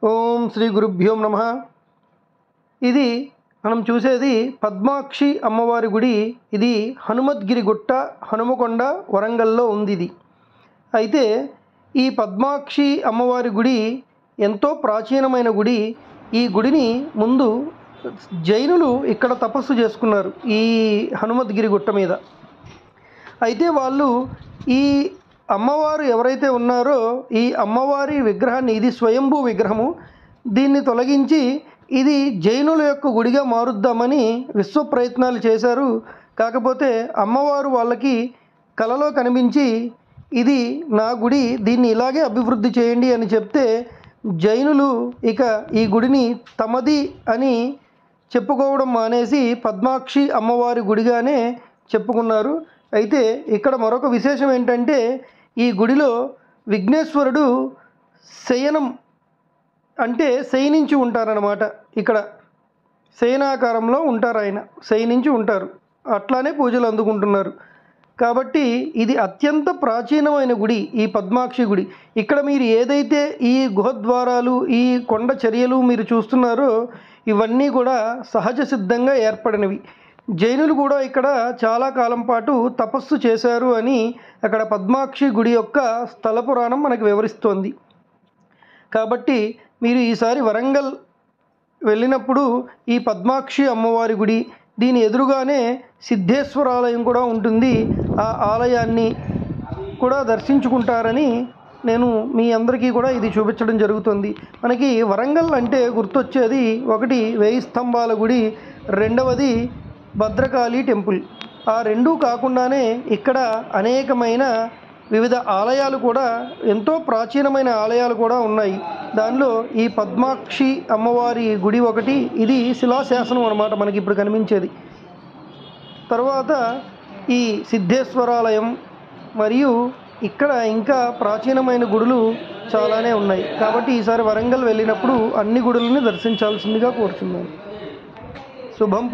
ఓం శ్రీ గురుభ్యో నమః. ఇది మనం చూసేది పద్మాక్షి అమ్మవారి గుడి. ఇది హనుమద్గిరి గుట్ట, హనుమకొండ, వరంగల్లో ఉంది. ఇది అయితే ఈ పద్మాక్షి అమ్మవారి గుడి ఎంతో ప్రాచీనమైన గుడి. ఈ గుడిని ముందు జైనులు ఇక్కడ తపస్సు చేసుకున్నారు ఈ హనుమద్గిరి గుట్ట మీద. అయితే వాళ్ళు ఈ అమ్మవారు ఎవరైతే ఉన్నారో ఈ అమ్మవారి విగ్రహాన్ని, ఇది స్వయంభూ విగ్రహము, దీన్ని తొలగించి ఇది జైనుల యొక్క గుడిగా మారుద్దామని విశ్వ ప్రయత్నాలు చేశారు. కాకపోతే అమ్మవారు వాళ్ళకి కలలో కనిపించి ఇది నా గుడి, దీన్ని ఇలాగే అభివృద్ధి చేయండి అని చెప్తే జైనులు ఇక ఈ గుడిని తమది అని చెప్పుకోవడం మానేసి పద్మాక్షి అమ్మవారి గుడిగానే చెప్పుకున్నారు. అయితే ఇక్కడ మరొక విశేషం ఏంటంటే ఈ గుడిలో విఘ్నేశ్వరుడు శయనం అంటే శయనించి ఉంటారన్నమాట. ఇక్కడ శయనాకారంలో ఉంటారు, ఆయన శయనించి ఉంటారు, అట్లానే పూజలు అందుకుంటున్నారు. కాబట్టి ఇది అత్యంత ప్రాచీనమైన గుడి ఈ పద్మాక్షి గుడి. ఇక్కడ మీరు ఏదైతే ఈ గుహద్వారాలు, ఈ కొండ చర్యలు మీరు చూస్తున్నారో ఇవన్నీ కూడా సహజ సిద్ధంగా ఏర్పడినవి. జైనులు కూడా ఇక్కడ చాలా కాలం పాటు తపస్సు చేశారు అని అక్కడ పద్మాక్షి గుడి యొక్క స్థల పురాణం మనకు వివరిస్తోంది. కాబట్టి మీరు ఈసారి వరంగల్ వెళ్ళినప్పుడు ఈ పద్మాక్షి అమ్మవారి గుడి, దీని ఎదురుగానే సిద్ధేశ్వర ఆలయం కూడా ఉంటుంది. ఆ ఆలయాన్ని కూడా దర్శించుకుంటారని నేను మీ అందరికీ కూడా ఇది చూపించడం జరుగుతుంది. మనకి వరంగల్ అంటే గుర్తొచ్చేది ఒకటి 1000 స్తంభాల గుడి, రెండవది భద్రకాళి టెంపుల్. ఆ రెండూ కాకుండానే ఇక్కడ అనేకమైన వివిధ ఆలయాలు కూడా, ఎంతో ప్రాచీనమైన ఆలయాలు కూడా ఉన్నాయి. దానిలో ఈ పద్మాక్షి అమ్మవారి గుడి ఒకటి. ఇది శిలాశాసనం అన్నమాట మనకి ఇప్పుడు కనిపించేది. తర్వాత ఈ సిద్ధేశ్వరాలయం, మరియు ఇక్కడ ఇంకా ప్రాచీనమైన గుడులు చాలానే ఉన్నాయి. కాబట్టి ఈసారి వరంగల్ వెళ్ళినప్పుడు అన్ని గుడులని దర్శించాల్సిందిగా కోరుచున్నాను. శుభం.